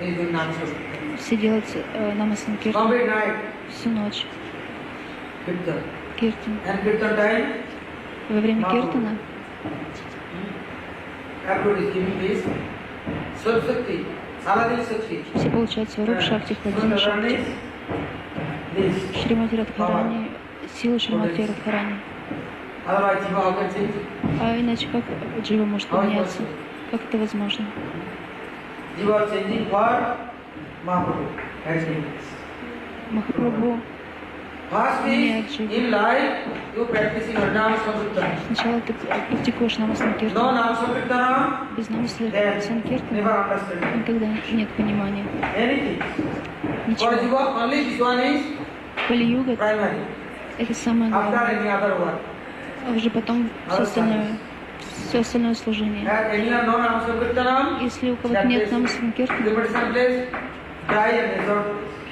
He is doing Nam-Sankirtan. все делают намасан киртан Complete night, всю ночь. Kirtan. Киртан. And Kirtan time, Во время киртана everybody is giving this. Swarp Shakti, Saladin Shakti. все получают сваруп шакти, хладин шакти. This. Шримати Радхарани, силу Шримати Радхарани. Otherwise, Jiva how can change? А иначе как джива может How is поменяться? possible? Как это возможно? Jiva changing for Mahaprabhu. That's means. Махапрабху First Нет, is, Jiva. in life, you practicing Nam Sankirtan. сначала ты практикуешь намасан No киртан. Nam Sankirtan, Без намасан then киртана never understand никогда нет понимания. anything. For Ничего. Jiva, only this one is Кали-юга primary. это самое After главное. any other one. А уже потом все остальное служение. Had any no Nam Sankirtanam, Если у кого-то нет намасан киртана, the medicinal place, dry and desert.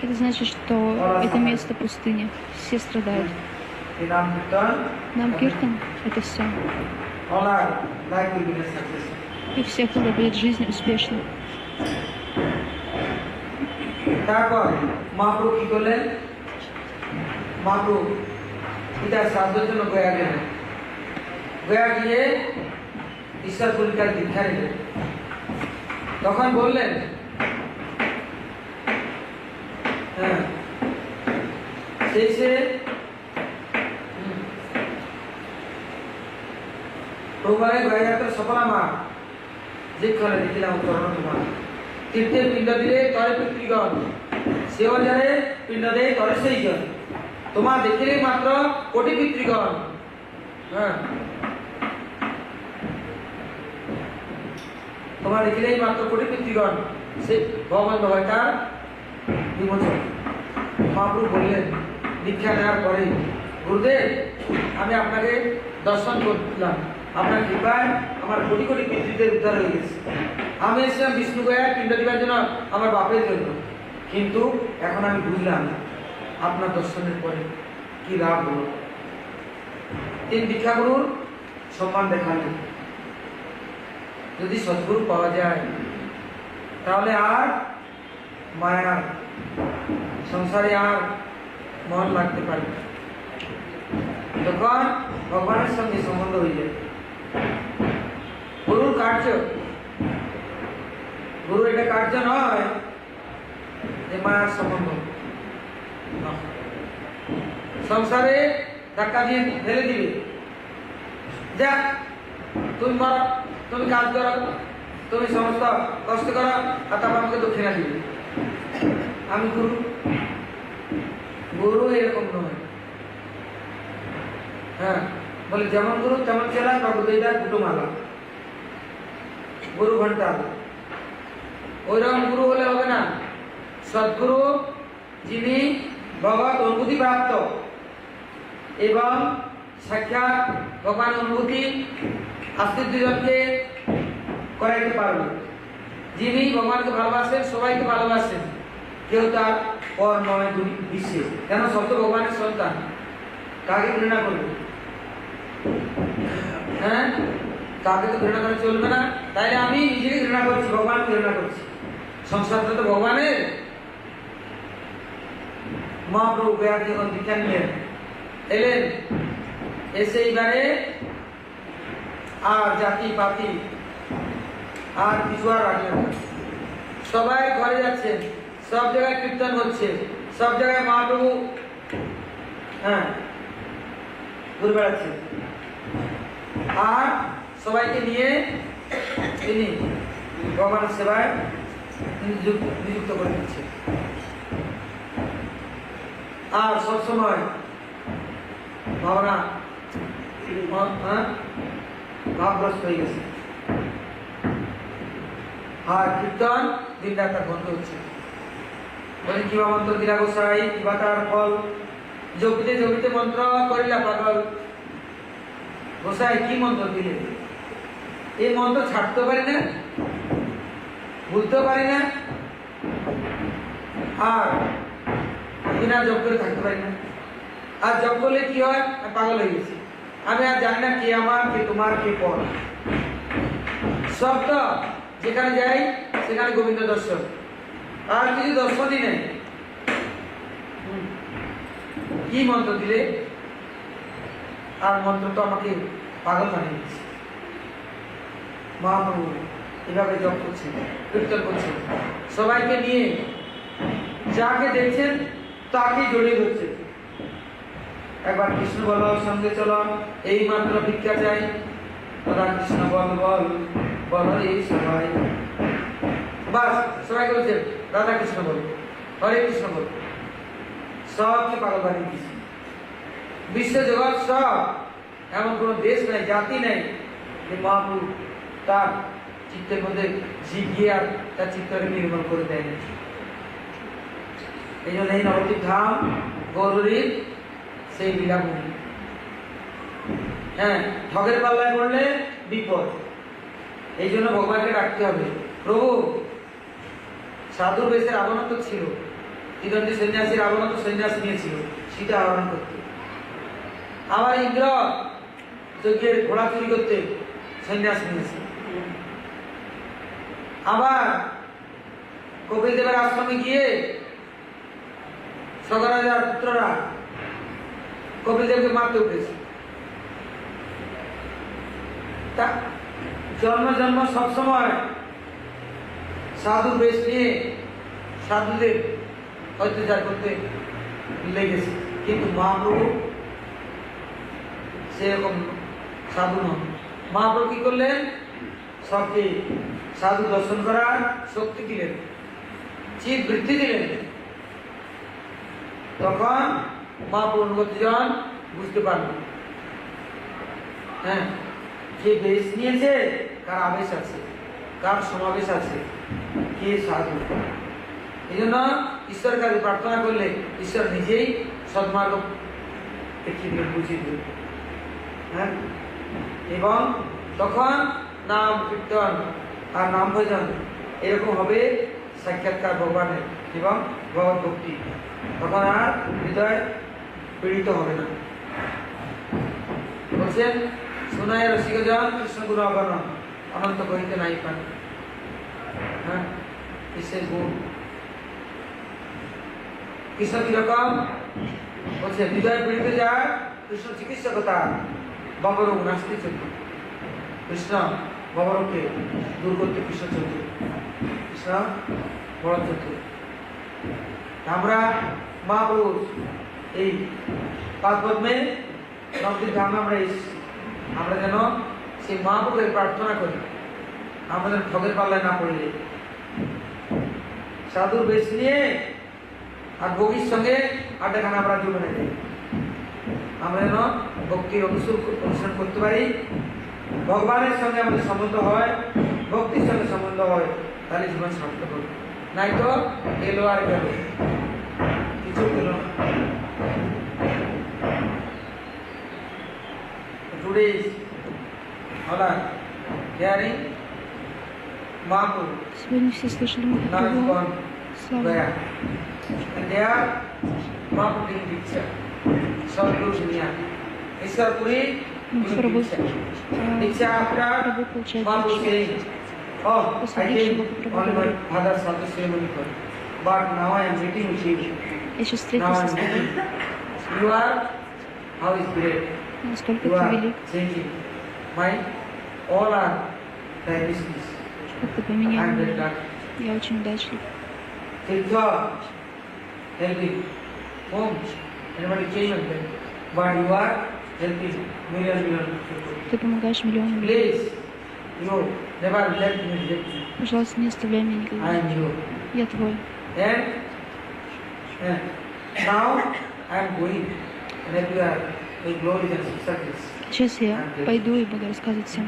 это значит, что это место пустыня. Все страдают. In Nam Kirtan, Нам киртан это все. all our life will be successful. И всех тогда будет жизнь успешной. তারপর মহাপ্রভু কি করলেন? মহাপ্রভু পিতার শ্রাদ্ধের জন্য গয়া গেলেন। গয়া গিয়ে ঈশ্বর কলিকার দীক্ষা নিলেন। তখন বললেন, হ্যাঁ, শেষে প্রভুরে গয়া যাত্রা সফলা মা যে করে দেখিলাম চরণ তোমার তীর্থে পিণ্ড দিলে তরে পিতৃগণ সেবজারে পিণ্ড দেয় তরে সেই জন তোমার দেখিলেই মাত্র কোটি পিতৃগণ হ্যাঁ তোমার দেখিলেই মাত্র কোটি পিতৃগণ সে ভগবন্ত হয় তার বিমোচন। মহাপ্রভু বললেন দীক্ষা নেওয়ার পরে, গুরুদেব আমি আপনাকে দর্শন করলাম, আপনার কৃপায় আমার কোটি কোটি পিতৃদের উদ্ধার হয়ে গেছে। আমি এসেছিলাম বিষ্ণু গয়া পিণ্ড দিবার জন্য আমার বাপের জন্য, কিন্তু এখন আমি বুঝলাম আপনার দর্শনের পরে কি লাভ হলো। তিন দীক্ষাগুরুর সম্মান দেখালেন। যদি সদ্গুরু পাওয়া যায় তাহলে আর মায়ার সংসারে আর মন লাগতে পারে না, তখন ভগবানের সঙ্গে সম্বন্ধ হয়ে যায়। গুরুর কার্য, গুরু এটা কার্য নয় যে মায়ার সম্বন্ধ না। সংসারে ধাক্কা দিয়ে ঢেলে দিবে, যা তুমি মারো, তুমি কাজ করো, তুমি সমস্ত কষ্ট করো, আর তারপর আমাকে দক্ষিণা দিবে। আমি গুরু, গুরু এরকম নয়। হ্যাঁ, বলে যেমন গুরু তেমন চেলা, প্রভু দেইদার কুটুমালা, গুরু ঘন্টা। ওইরকম গুরু হলে হবে না। সদ্গুরু যিনি ভগবত অনুভূতি প্রাপ্ত এবং সাক্ষাৎ ভগবান অনুভূতি আস্তিক দুজনকে করাইতে পারবে, যিনি ভগবানকে ভালোবাসেন, সবাইকে ভালোবাসেন, কেউ তার পর নয় বিশ্বে। কেন? সব তো ভগবানের সন্তান, কাকে ঘৃণা করবে? হ্যাঁ, কাকে তো ঘৃণা করে চলবে না। তাইলে আমি নিজেকে ঘৃণা করছি, ভগবানকে ঘৃণা করছি। সংসারটা তো ভগবানের। মহাপ্রভু বেয়ার যখন দীক্ষা নিলেন, এলেন, এসে এইবারে আর জাতি পাতি আর কিছু আর রাখলেন না। সবাই ঘরে যাচ্ছেন, সব জায়গায় কীর্তন হচ্ছে, সব জায়গায় মহাপ্রভু হ্যাঁ ঘুরে বেড়াচ্ছেন, আর সবাইকে নিয়ে তিনি ভগবানের সেবায় নিযুক্ত করে দিচ্ছে। আর সবসময় ভাবনা ভাবগ্রস্ত হয়ে গেছে, আর কীর্তন দিন রাত বন্ধ হচ্ছে। বলে কিবা মন্ত্র দিলা গোসাই, কিবা তার ফল, জপিতে জপিতে মন্ত্র করিলা পাগল। গোসাই কি মন্ত্র দিলে? এই মন্ত্র ছাড়তে পারি না, ভুলতেও পারি না, আর বিনা জপ করে থাকতে পারি না। আর জপ করলে কি হয়? পাগল হয়ে গেছি, আমি আর জানি না কে আমার, কে তোমার, কে পর। সব তো যেখানে যাই সেখানে গোবিন্দ দর্শন, আর কিছু দর্শনই নেই। কি মন্ত্র দিলে? আর মন্ত্র তো আমাকে পাগল বানিয়ে দিচ্ছে। মহাপ্রভু এভাবে জপ করছেন, কীর্তন করছেন, সবাইকে নিয়ে যাকে দেখছেন তাকে জড়িয়ে ধরছে। একবার কৃষ্ণ বল, সঙ্গে চলো, এই মাত্র ভিক্ষা চাই, রাধা কৃষ্ণ বল বল বল রে সবাই। বাস সবাইকে বলছেন রাধা কৃষ্ণ বল, হরে কৃষ্ণ বল। সবকে পাগল বানিয়ে দিচ্ছে। বিশ্ব জগৎ সব, এমন কোনো দেশ নাই, জাতি নেই যে মহাপ্রভু তার চিত্তের মধ্যে জিগিয়ে আর তার চিত্তকে নির্মল করে দেয়। এই জন্য এই নবদ্বীপ ধাম গৌরীর সেই লীলাভূমি। হ্যাঁ, ঠগের পাল্লায় পড়লে বিপদ। এই জন্য ভগবানকে ডাকতে হবে, প্রভু। সাধুর বেশের আবনত ছিল, তিরন্দি সন্ন্যাসীর আবনত সন্ন্যাস নিয়েছিল সেটা আহরণ করতে। আমার ইন্দ্র যজ্ঞের ঘোড়া চুরি করতে সন্ন্যাস নিয়েছে। আবার কপিল দেবের আশ্রমে গিয়ে ১৭,০০০ পুত্ররা কপিল দেবকে মারতে উঠেছে। তা জন্ম জন্ম সবসময় সাধু বেশ নিয়ে সাধুদের অত্যাচার করতে লেগেছে, কিন্তু মহাপ্রভু সেরকম সাধু নন। মহাপ্রভু কি করলেন? সবকে সাধু দর্শন করার শক্তি দিলেন, চিত বৃদ্ধি দিলেন। তখন মহাপ্রভু অনুগতজন বুঝতে পারলেন, হ্যাঁ, যে বেশ নিয়েছে কার আবেশ আছে, কার সমাবেশ আছে, কে সাধু। এই জন্য ঈশ্বরের কাছে প্রার্থনা করলে ঈশ্বর নিজেই সৎমার্গ দেখিয়ে দিলেন, বুঝিয়ে দিলেন। হ্যাঁ, এবং তখন নাম কীর্তন আর নাম ভজন এরকম হবে সাক্ষাৎকার ভগবানের এবং ভগবত ভক্তি। তখন আর হৃদয় পীড়িত হবে না। বলছেন শোনায় রসিকজন কৃষ্ণ গুরু অগণ অনন্ত কহিতে নাই পান। হ্যাঁ, কৃষ্ণের গুণ। কৃষ্ণ কিরকম? বলছে হৃদয় পীড়িত যায় কৃষ্ণ চিকিৎসকতা ববরোগ নাস্তি চলবে। কৃষ্ণ ববরোগকে দূর করতে কৃষ্ণ চলবে, কৃষ্ণ বড় চলবে। আমরা মহাপুরু এই পাদপদ্মে নবদ্বীপ ধামে আমরা এসেছি, আমরা যেন সেই মহাপুরুকে প্রার্থনা করি, আমাদের ঠগের পাল্লায় না পড়লে। সাধুর বেশ নিয়ে আর ভোগীর সঙ্গে আড্ডাখানা আমরা জীবনে যাই, আমরা যেন ভক্তির অনুসরণ করতে পারি, ভগবানের সঙ্গে আমাদের সম্বন্ধ হয়, ভক্তির সঙ্গে সম্বন্ধ হয়, তাহলে জীবন সার্থক হবে। নাই তো এলো আর গেল, কিছু গেল না। Today's honor, hearing Mahaprabhu, Сегодня все слышали now is Махапрабху. gone Слава. there, and there Mahaprabhu taking picture, Sadhguru Dunya, Ishwarpuri Махапрабху picture after Прабху получает Mahaprabhu пищу. saying, oh, После I пищи came Махапрабху on my говорит: father's sadhu ceremony for, but now I am meeting with you. я сейчас Now I встретился am с тобой. meeting. You are how is great. Насколько You ты are велик, changing. My all are diabetes. как ты I поменял am very меня. lucky. Я очень удачлив. Tirtha, helping home. Anybody came and went. But you are helping million people. Ты помогаешь миллионам людей. Please, you never let me reject you. Пожалуйста, не оставляй меня I никогда. am you. Я твой. And now I am going. And if you are with glory and success. Сейчас я пойду и буду рассказывать всем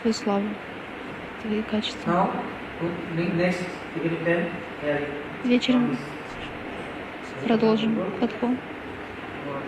твою славу, твои качества. Now, next, evening 10, hearing. Вечером продолжим Катху. What?